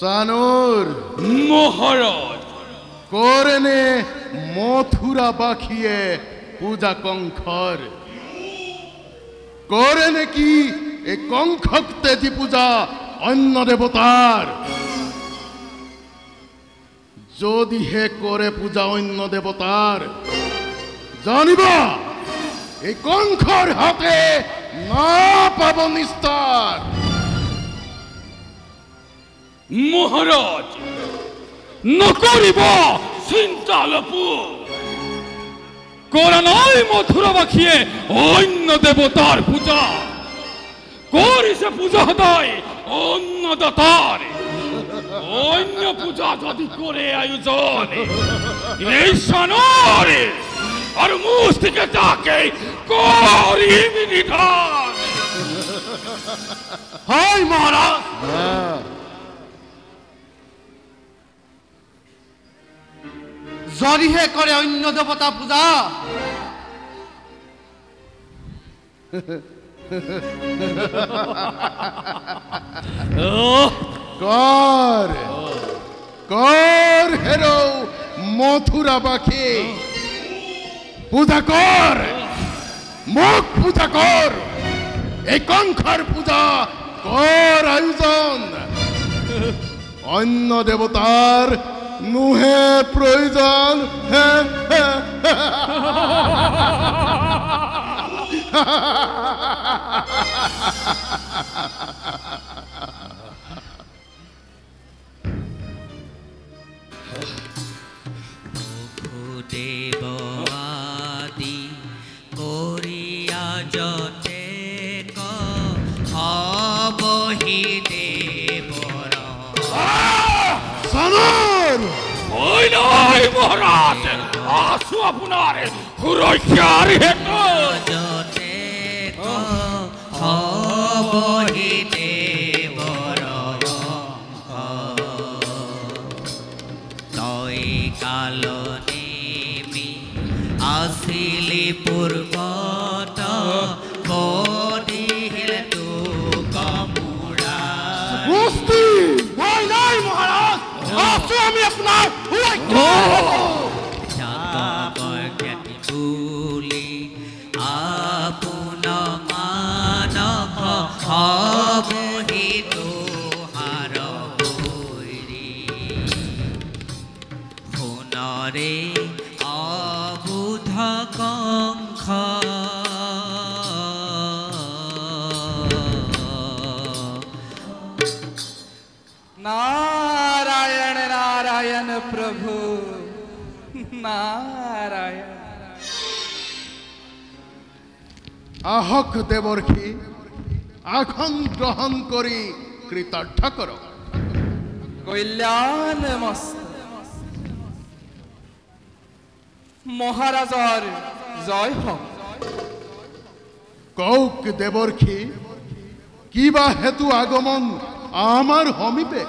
Sanur মহারাজ করেনে মথুরা বাখিয়ে পূজা কঙ্খর করেনে কি এ কঙ্খক তেজি পূজা অন্য দেবতার যদি হে করে পূজা অন্য দেবতার জানিবা এই কঙ্খর হাতে না পাব নিস্তার। মহারাজ নকরিব চিন্তা লপু করা নয় মথুরা বাখিয়ে অন্য দেবতার পূজা করিছে পূজা হতায় অন্য দাতার অন্য পূজা যদি করে আয়োজন এই সানরে আর মুখ থেকে তাকে করিবি নিধান। হয় মহারাজ যদিহে করে অন্য দেবতা পূজা কর কর হেরো মথুরা বাখি পূজা কর মুখ পূজা কর এই কঙ্খর পূজা কর আয়োজন অন্য দেবতার নুহে প্রয়োজন। দেব আদি করিয়া যতে অবহি দেবর সানুর ওই নয় মহারাজ আসু আপনার সুরক্ষার হেতু যতে অবহি দেবর তৈ কাল নেমি আসিলি পূর্বত বদিল তো কামুড়া বস্তি ভয় নাই মহারাজ আসো আমি আপনার জাতকৰ জ্ঞাতি বুলি আপোন মানস হবহি তোহাৰ হৈৰি সোণৰে অবুধ কংখ नारायण नारायण प्रभु नारायण। আহক দেবর্ষি আখন গ্রহণ করি কৃতার্থ কর কল্যাণ মস্ত মহারাজর জয় হোক। কৌক দেবর্ষি কিবা হেতু আগমন আমার হমিপে।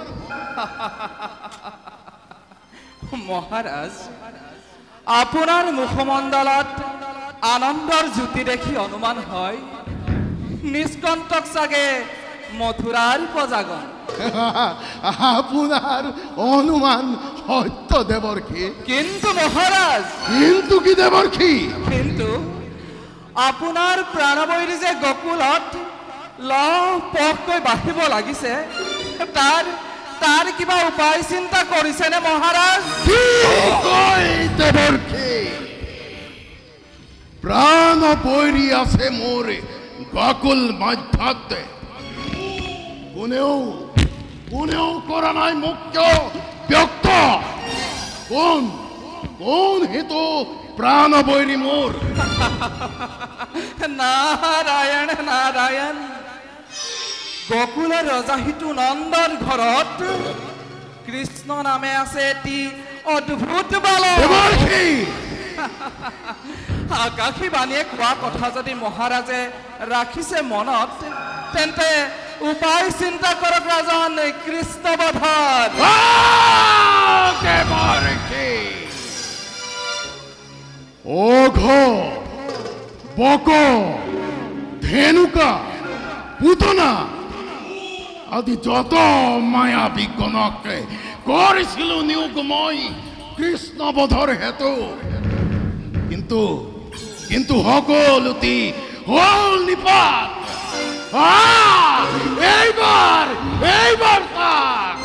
মহারাজ আপনার মুখমণ্ডলত আনন্দর জ্যোতি দেখি অনুমান হয় নিষ্কণ্টক চাগে মথুরার প্রজাগণ। আপনার অনুমান সত্য দেবর্ষি কিন্তু মহারাজ কিন্তু কি দেবর্ষি কিন্তু আপোনাৰ প্ৰাণবৈৰী যে গকুলত লহপহকৈ বাঢ়িব লাগিছে তাৰ তাৰ কিবা উপায় চিন্তা কৰিছেনে মহাৰাজ? প্রাণ বৈরী আছে মোর গকুল মধ্যাতে কোনেও কোনেও করা নাই মুখ্য ব্যক্ত কোন কোন হেতু প্রাণ বৈরী মোর? নারায়ণ নারায়ণ গকুলৰ ৰজা হিতু নন্দৰ ঘৰত কৃষ্ণ নামে আছে এটি অদ্ভুত বালক। দেবৰ্ষি আকাশী বাণীয়ে কোৱা কথা যদি মহাৰাজে ৰাখিছে মনত, তেন্তে উপায় চিন্তা কৰক ৰাজন কৃষ্ণবধৰ। দেবর্ষি ওঘ বক ধেনুকা পুতনা আদি যত মায়াবী গণকে করেছিল নিয়োগ মই কৃষ্ণবধর হেতু, কিন্তু কিন্তু সকলতি হল নিপাত। এইবার এইবার তাক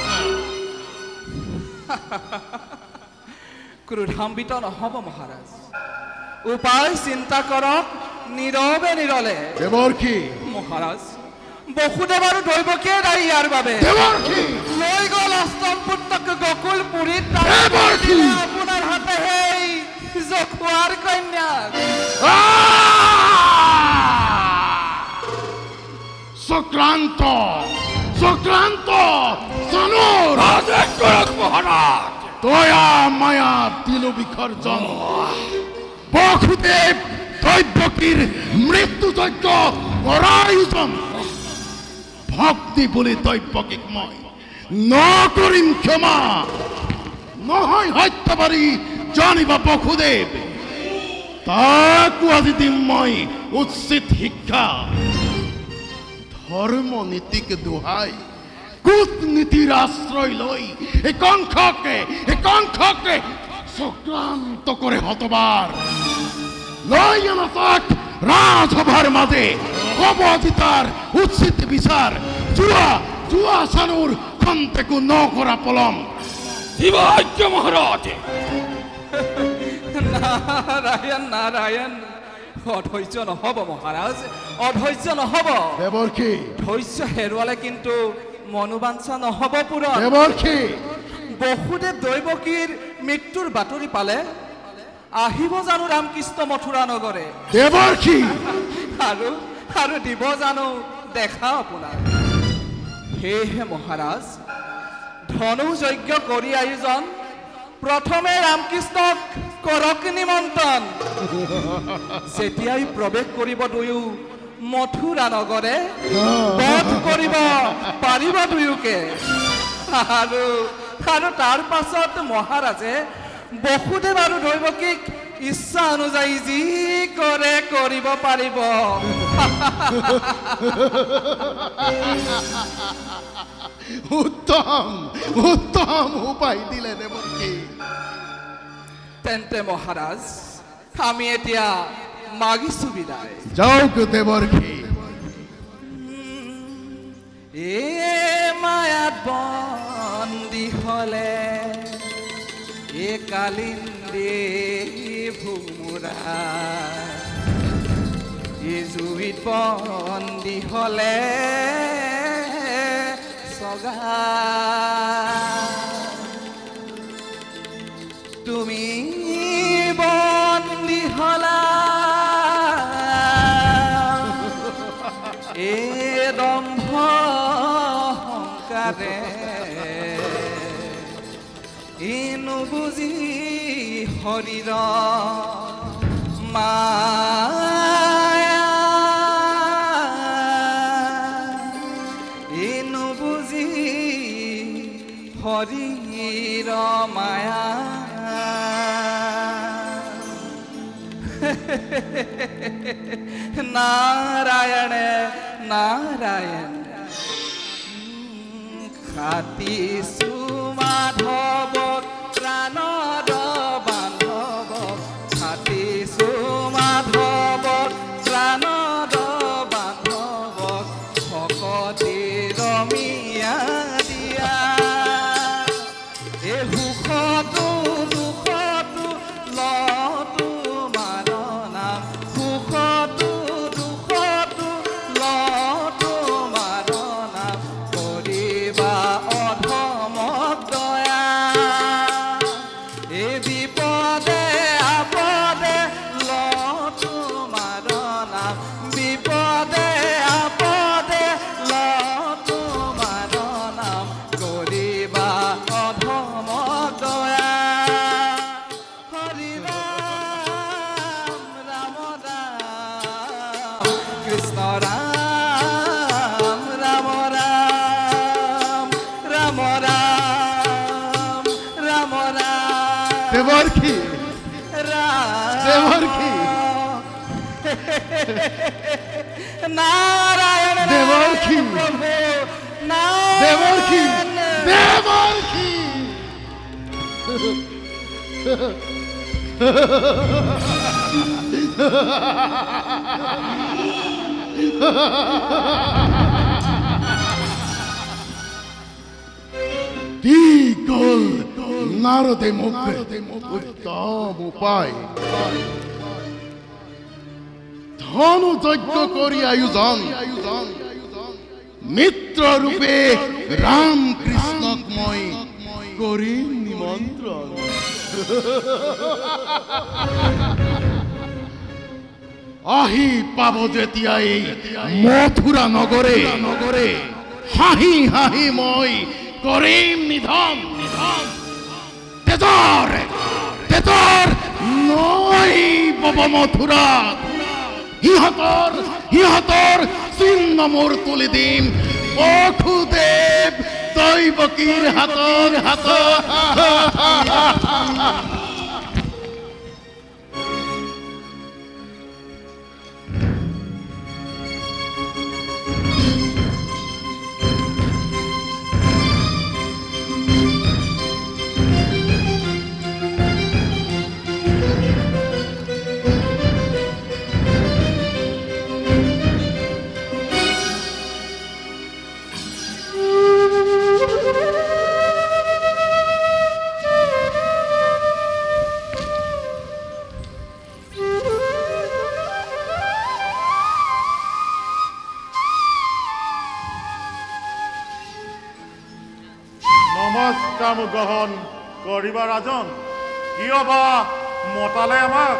ক্ৰোধান্বিত নহ'ব মহাৰাজ, উপায় চিন্তা কৰক নীৰৱে নিৰলে। দেবৰ্ষি মহাৰাজ, বসুদেৱ আৰু দৈৱকীয়ে দায়ী ইয়াৰ বাবে। দেবৰ্ষি লৈ গ'ল অষ্টম পুত্ৰক গকুলপুৰীত, দেৱৰ্ষি! আপোনাৰ হাতে সেই জখুৱাৰ কন্যাক। সক্ৰান্ত সক্ৰান্ত সানুৰ আদেশ কৰক মহাৰাজ। দয়া মায়া দিল বিসৰ্জন। বসুদেব দৈবকীৰ মৃত্যুযজ্ঞ কৰায়োজন। ভক্তি বলি দৈবকীক মই নকৰিম ক্ষমা। নহয় সত্যবাদী জানিবা বসুদেৱ, তাকো আজি দিম মই উচিত শিক্ষা। ধর্ম নীতিকে দোহাই কূটনীতির আশ্রয় লই এই কংখকে চক্রান্ত করে হতবার লই আনা তাক রাজসভার মাঝে অবধিতার উচিত বিচার। জুয়া সানুর খন্তেকু ন করা পলম। শিবাজ্য মহারাজ। নারায়ণ নারায়ণ, অধৈৰ্য নহ'ব মহাৰাজ, অধৈৰ্য নহ'ব। দেবৰ্ষি ধৈৰ্য হেৰুৱালে কিন্তু মনোবাঞ্ছা নহ'ব পূৰণ। দেবৰ্ষি বসুদেৱ দৈৱকীৰ মৃত্যুৰ বাতৰি পালে আহিব জানো ৰামকৃষ্ণ মথুৰা নগৰে? দেবৰ্ষি আৰু আৰু দিব জানো দেখা আপোনাৰ? সেয়েহে মহাৰাজ, ধনু যজ্ঞ কৰি আয়োজন, প্ৰথমে ৰামকৃষ্ণক কৰক নিমন্ত্ৰণ। যেতিয়াই প্ৰৱেশ কৰিব দুয়ো মথুৰা নগৰে, বধ কৰিব পাৰিব দুয়োকে। আৰু আৰু তাৰ পাছত মহাৰাজে বসুদেৱ আৰু দৈৱকীক ইচ্ছা অনুযায়ী যি কৰে কৰিব পাৰিব। উত্তম উত্তম উপায় দিলে দেবৰ্ষি। তেন্তে মহাৰাজ, আমি এতিয়া মাগিছো বিদায়। যাওক দেবৰ্ষি। এ মায়াত বন্দী হলে এ কালিন্দে ভোমোৰা, এ জুইত বন্দী হলে চগা। তুমি বন্দী হলা এ দম্ভ অহংকাৰে, ইনো বুজি শৰীৰ মায়া, ইনো বুজি শৰীৰ মায়া। নাৰায়ণ নাৰায়ণ, খাতিছো মাধৱ প্ৰাণৰ বান্ধৱ, খাতিছো মাধৱ প্ৰাণৰ বান্ধৱ, ভকতি ৰমিয়া দিয়া। এই সুখতো দুখতো লতো মাৰ নাম, সুখতো দুখতো লতো মাৰ নাম, কৰিবা অধমক দয়া। ৰাম ৰাম ৰাম ৰাম ৰাম ৰাম ৰাম দেৱৰ্ষি দেৱৰ্ষি নাৰায়ণ দেৱৰ্ষি প্ৰভু দেৱৰ্ষি নাৰায়ণ দেৱৰ্ষি কি গল নারদে মুখে উত্তম উপায় ধনু যজ্ঞ করি আয়োজন মিত্র রূপে রাম কৃষ্ণক মই করি নিমন্ত্রণ আহি পাব যেতিয়া এই মথুরা নগরে হাঁহি হাঁহি মই কৰিম নিধন তেজৰ নৈ বব মথুৰাত সিহঁতৰ চিহ্ন মোৰ তুলি দিম বসুদেৱ দৈৱকীৰ হাতত নমস্কাৰ গ্ৰহণ কৰিবা ৰাজন কিয় বা মতালে আমাক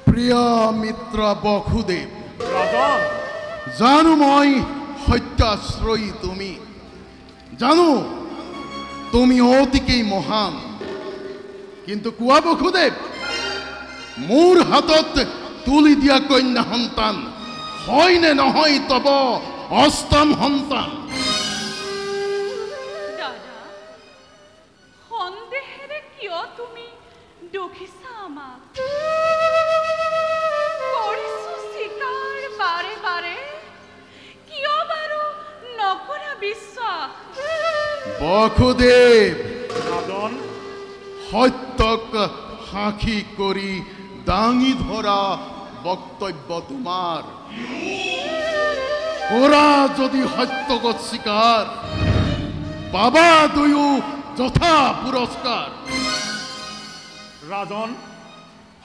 প্ৰিয় মিত্ৰ বসুদেৱ ৰাজন জানো মই সত্যাশ্ৰয়ী তুমি জানো তুমি অতিকেই মহান কিন্তু কোৱা বসুদেৱ মোৰ হাতত তুলি দিয়া কন্যা সন্তান হয় নে নহয় তব অষ্টম সন্তান দাদা সন্দেহেৰে কিয় তুমি দুখিছা আমাক কৰিছো স্বীকাৰ বাৰে বাৰে কিয় বাৰু নকৰা বিশ্বাস বসুদেৱ ৰাজন সত্যক সাক্ষী কৰি দাঙি ধৰা বক্তব্য তোমাৰ কৰা যদি সত্যক স্বীকাৰ পাবা দুয়ো যথা পুৰস্কাৰ ৰাজন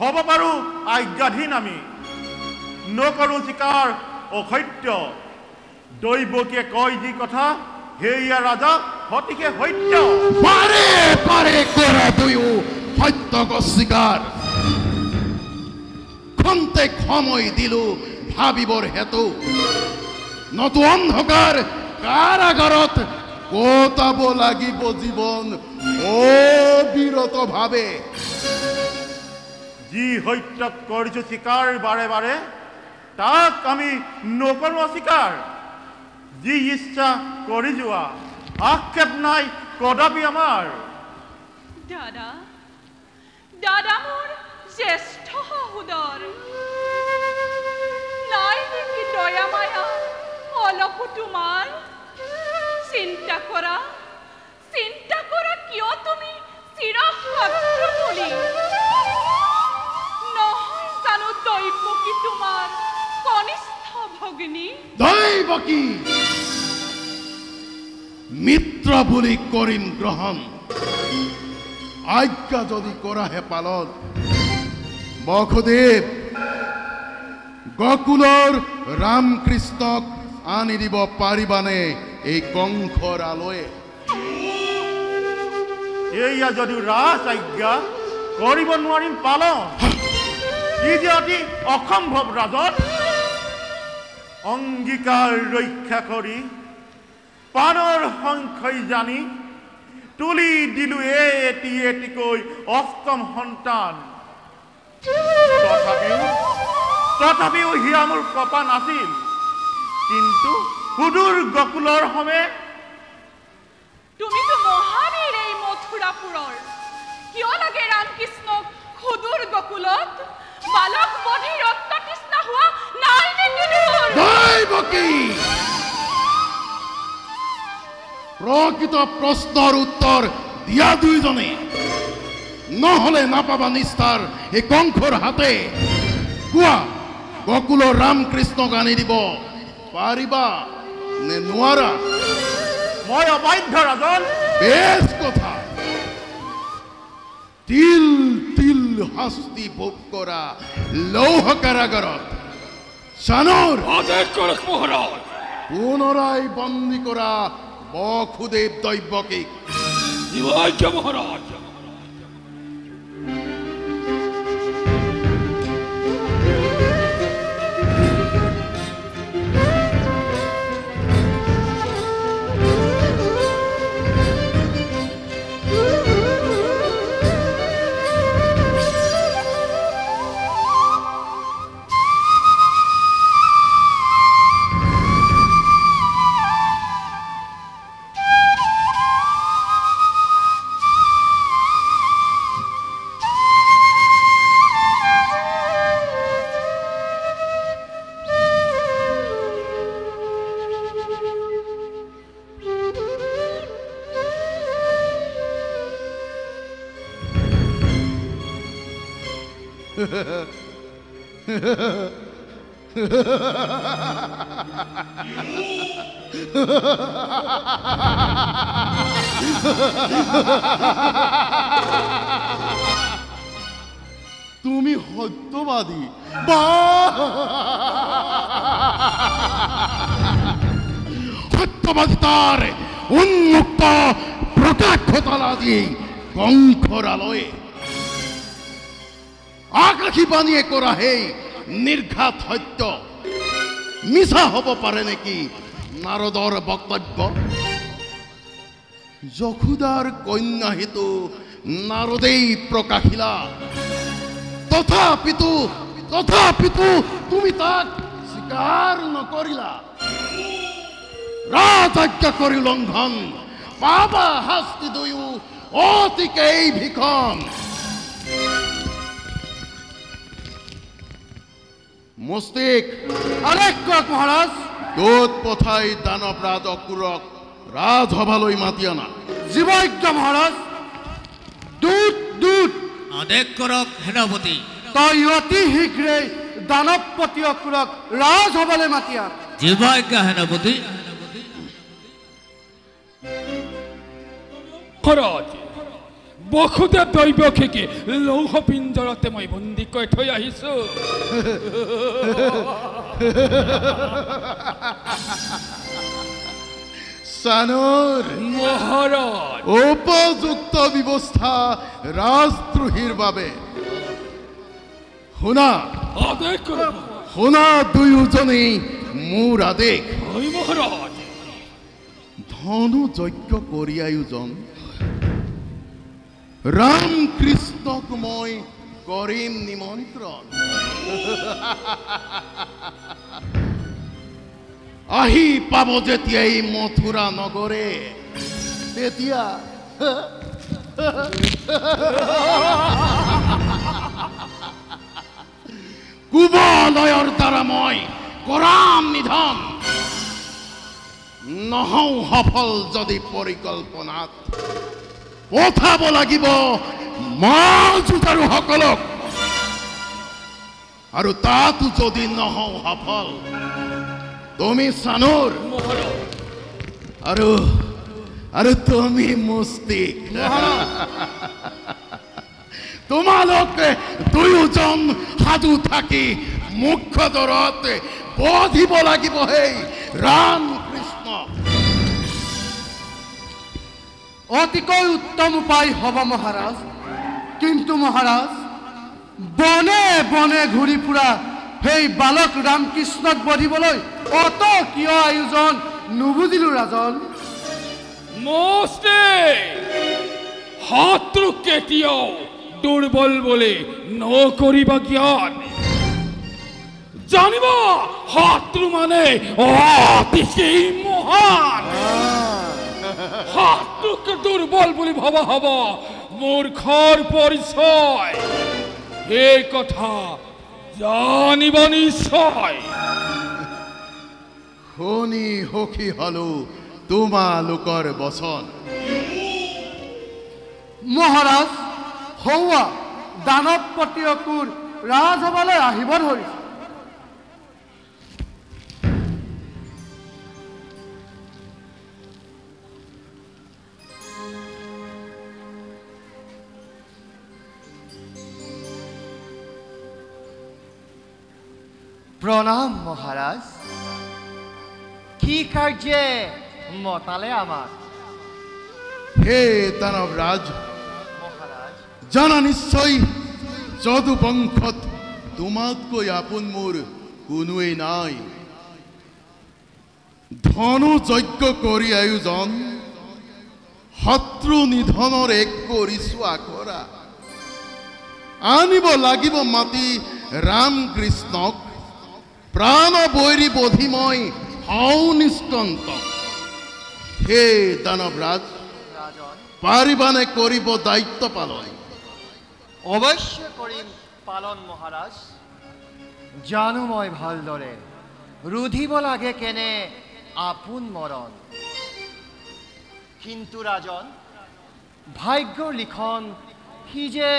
হ'ব পাৰো আজ্ঞাধীন আমি নকৰোঁ স্বীকাৰ অসত্য দৈৱকীয়ে কয় যি কথা সেয়া ৰাজা সঠিকে সত্য পাৰে কৰা দুয়ো সত্যক স্বীকাৰ খন্তেক সময় দিলো ভাবিবৰ হেতু নতু অন্ধকাৰ কাৰাগাৰত কটাব লাগিব জীৱন অবিৰত ভাৱে যি সত্য কৰিছো স্বীকাৰ বাৰে বাৰে তাক আমি নকৰোঁ অস্বীকাৰ যি ইচ্ছা কৰি যোৱা আক্ষেপ নাই কদাপি আমাৰ দাদা দাদা মোৰ জ্যেষ্ঠ সহোদৰ নাই নেকি দয়া মায়া অলপো তোমাৰ চিন্তা কৰা কিয় তুমি চিৰশত্ৰু বুলি নহয় জানো দৈৱকী তোমাৰ কনিষ্ঠ ভগিনী দৈৱকী মিত্ৰ বুলি কৰিম গ্ৰহণ আজ্ঞা যদি কৰাহে পালন বসুদেৱ গকুলৰ ৰামকৃষ্ণক আনি দিব পাৰিবানে এই কংসৰ আলয়ে এয়া যদিও ৰাজ আজ্ঞা কৰিব নোৱাৰিম পালন ই যে অতি অসম্ভৱ ৰাজন অংগীকাৰ ৰক্ষা কৰি প্ৰাণৰ সংখ্যাই জানি তুলি দিলো এটি এটিকৈ অষ্টম সন্তান তথাপিও তথাপিও হিয়া মোৰ কপা নাছিল কিন্তু সুদূৰ গকুলৰ সমে তুমিতো মহাবীৰ এই মথুৰাপুৰৰ কিয় লাগে ৰামকৃষ্ণক সুদূৰ গকুলত বালক বধি ৰক্ত তৃষ্ণা হোৱা নাই নেকি দূৰ দৈবকী প্ৰকৃত প্ৰশ্নৰ উত্তৰ দিয়া দুইজনে নহলে নাপাবা নিস্তাৰ এই কংসৰ হাতে কোৱা গকুলৰ ৰামকৃষ্ণক আনি দিব পাৰিবা নে নোৱাৰা মই অবাধ্য ৰাজন বেশ কথা তিল তিল শাস্তি ভোগ কৰা লৌহ কাৰাগাৰত সানুৰ আদেশ কৰক মহাৰাজ পুনৰায় বন্দী কৰা বসুদেব দৈবকীক শিৱাজ্ঞ মহাৰাজ তুমি সত্যবাদী সত্যবাদিতাৰ উন্মুক্ত প্ৰকাশতালা দিয়ে কংসৰালয়ে আকাশী বাণীয়ে কৰা সেই নিৰ্ঘাত সত্য মিছা হ'ব পাৰে নেকি নাৰদৰ বক্তব্য যশোদাৰ কন্যা হেতু নাৰদেই প্ৰকাশিলা তথাপিতো তুমি তাক স্বীকাৰ নকৰিলা ৰাজজ্ঞা কৰি লংঘন পাবা শাস্তি দুয়ো অতিকেই ভীষণ মুস্তিক আদেশ কৰক মহাৰাজ দূত পঠাই দানৱ ৰাজ অক্ৰূৰক ৰাজসভালৈ মাতি অনা জীৱাজ্ঞ মহাৰাজ দূত আদেশ কৰক সেনাপতি তই অতি শীঘ্ৰেই দানৱপতি অক্ৰূৰক ৰাজসভালৈ মাতি আন জীৱাজ্ঞা সেনাপতি মহাৰাজ বসুদেৱ দৈবকীকে লৌহ পিঞ্জৰতে মই বন্দী কৰি থৈ আহিছো সানুৰ মহাৰাজ উপযুক্ত ব্যৱস্থা ৰাজদ্ৰোহীৰ বাবে শুনা আদেশ কৰক শুনা দুয়োজনেই মোৰ আদেশ হয় মহাৰাজ ধনু যজ্ঞ কৰি আয়োজন ৰাম কৃষ্ণক মই কৰিম নিমন্ত্ৰণ আহি পাব যেতিয়াই মথুৰা নগৰে তেতিয়া কুবলয়ৰ দ্বাৰা মই কৰাম নিধন নহওঁ সফল যদি পৰিকল্পনাত পঠাব লাগিব মজুতাৰুসকলক আৰু তাতো যদি নহওঁ সফল তুমি সানুৰ আৰু তুমি মুস্তিক তোমালোকে দুয়োজন সাধু থাকি মুখ্য দৰত বধিব লাগিব সেই ৰাম কৃষ্ণ অতিকৈ উত্তম উপায় হ'ব মহাৰাজ কিন্তু মহাৰাজ বনে বনে ঘূৰি ফুৰা সেই বালক ৰামকৃষ্ণক বধিবলৈ অত কিয় আয়োজন নুবুজিলো ৰাজন শত্ৰু কেতিয়াও দুৰ্বল বুলি নকৰিবা জ্ঞান জানিব শত্ৰু মানে অতিশয় মহান শত্ৰুকে দুৰ্বল বুলি ভবা হ'ব মূৰ্খৰ পৰিচয় এই কথা জানিব নিশ্চয় শুনি সুখী হলো তোমালোকৰ বচন মহাৰাজ হৌৱা দানৱপতি অসুৰ ৰাজসভালৈ আহিব ধৰিছে প্ৰণাম মহাৰাজ কি কাৰ্যে মতালে আমাক হে দানৱৰাজ মহাৰাজ জানা নিশ্চয় যদুবংশত তোমাতকৈ আপোন মোৰ কোনোৱেই নাই ধনু যজ্ঞ কৰি আয়োজন শত্ৰু নিধনৰ এক কৰিছো আখৰা আনিব লাগিব মাতি ৰাম কৃষ্ণক প্ৰাণ বৈৰী বধি মই হওঁ নিষ্কন্ত হে দানৱৰাজ ৰাজন পাৰিবানে কৰিব দায়িত্ব পালন অৱশ্য কৰিম পালন মহাৰাজ জানো মই ভালদৰে ৰুধিব লাগে কেনে আপোন মৰণ কিন্তু ৰাজন ভাগ্যৰ লিখন সি যে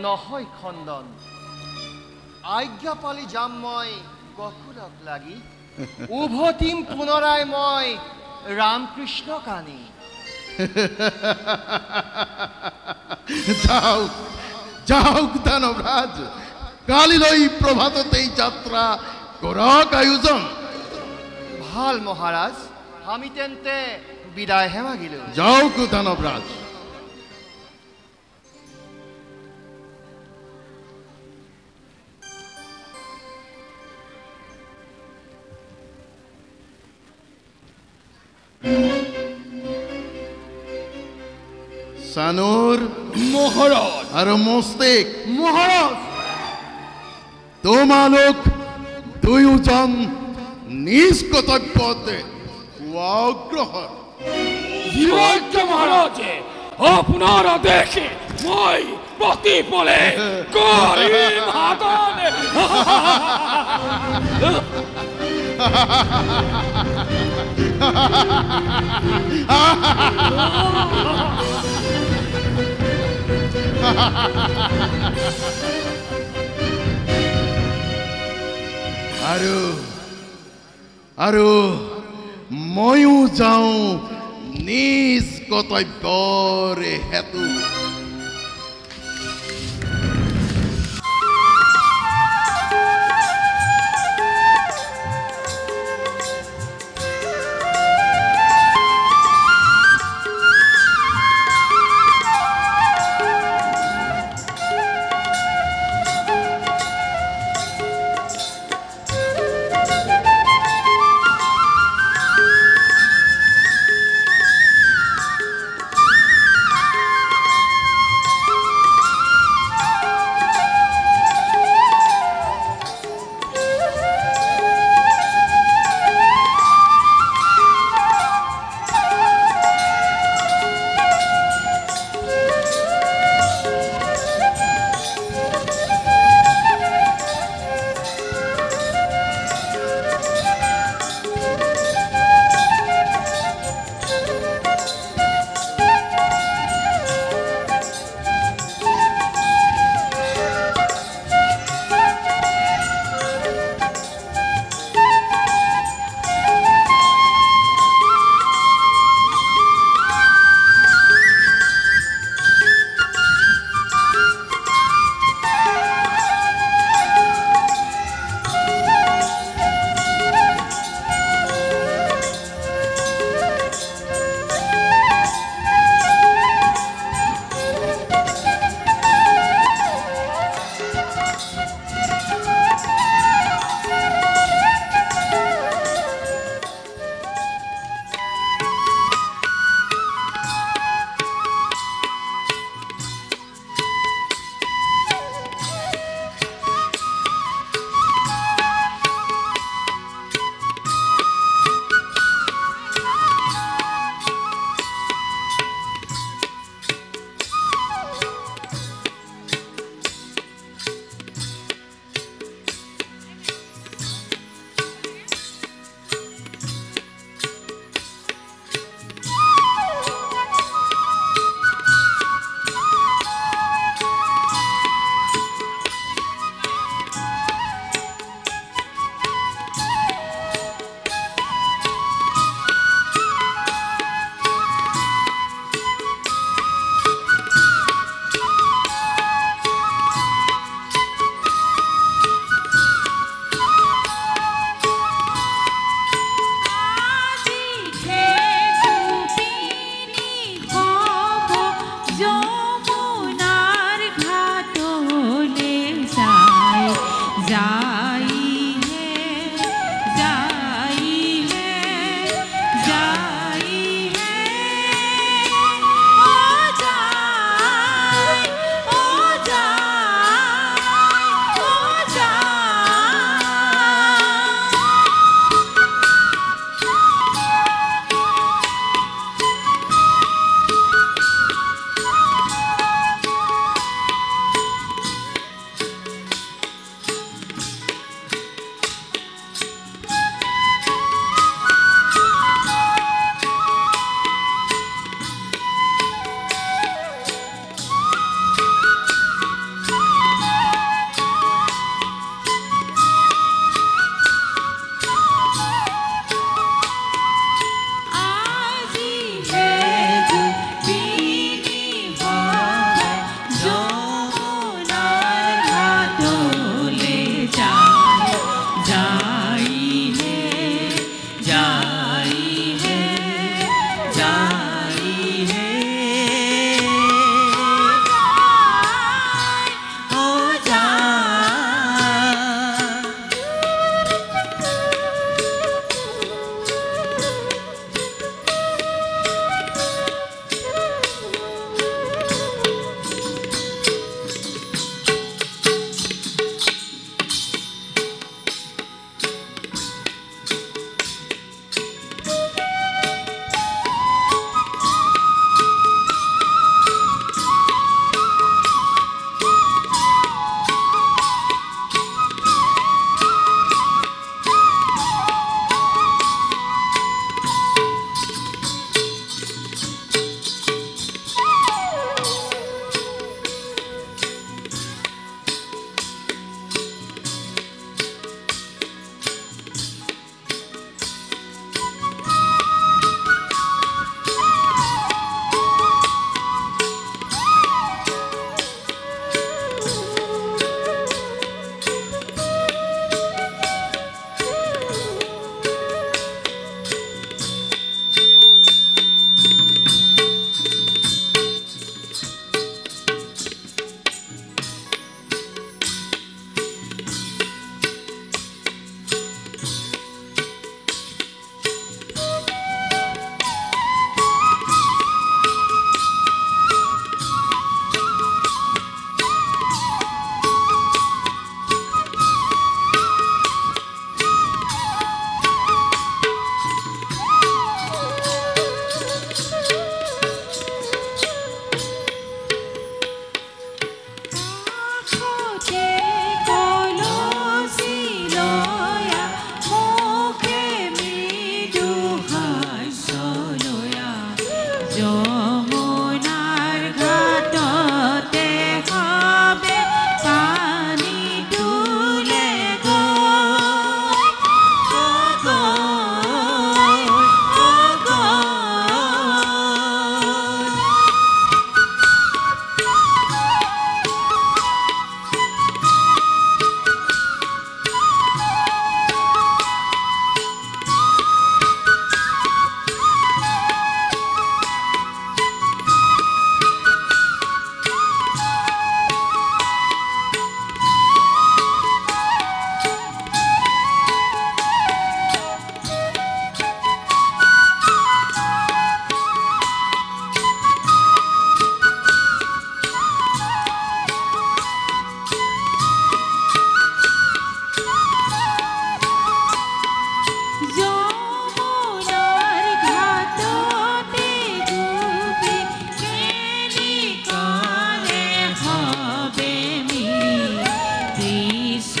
নহয় খণ্ডন আজ্ঞা পালি যাম মই গকুলক লাগি উভতিম পুনৰাই মই ৰামকৃষ্ণক আনি যাওক যাওক দানৱৰাজ কালিলৈ প্ৰভাততেই যাত্ৰা কৰক আয়োজন ভাল মহাৰাজ আমি তেন্তে বিদায়হে মাগিলো যাওক দানৱৰাজ সানুৰ মহাৰাজ আৰু মুস্তিক মহাৰাজ তোমালোক দুয়োজন নিজ কৰ্তব্যত অগ্ৰসৰ জীৱাজ্ঞ মহাৰাজে আপোনাৰ আদেশে মই প্ৰতিপলে কৰিম সাধনে আৰু ময়ো যাওঁ নিজ কৰ্তব্যৰে হেতু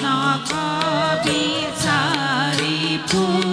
নখ বিচাৰি ফুল